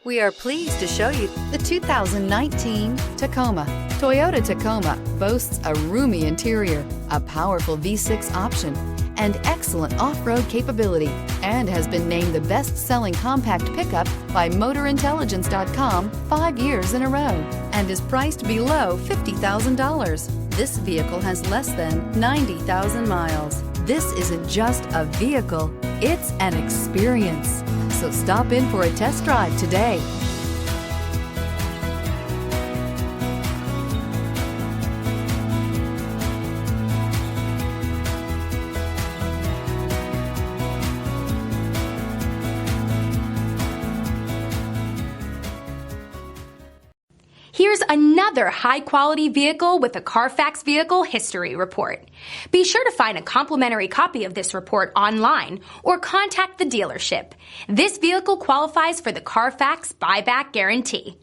We are pleased to show you the 2019 Tacoma. Toyota Tacoma boasts a roomy interior, a powerful V6 option, and excellent off-road capability, and has been named the best-selling compact pickup by MotorIntelligence.com 5 years in a row, and is priced below $50,000. This vehicle has less than 90,000 miles. This isn't just a vehicle, it's an experience. So stop in for a test drive today. Here's another high-quality vehicle with a Carfax Vehicle History Report. Be sure to find a complimentary copy of this report online or contact the dealership. This vehicle qualifies for the Carfax Buyback Guarantee.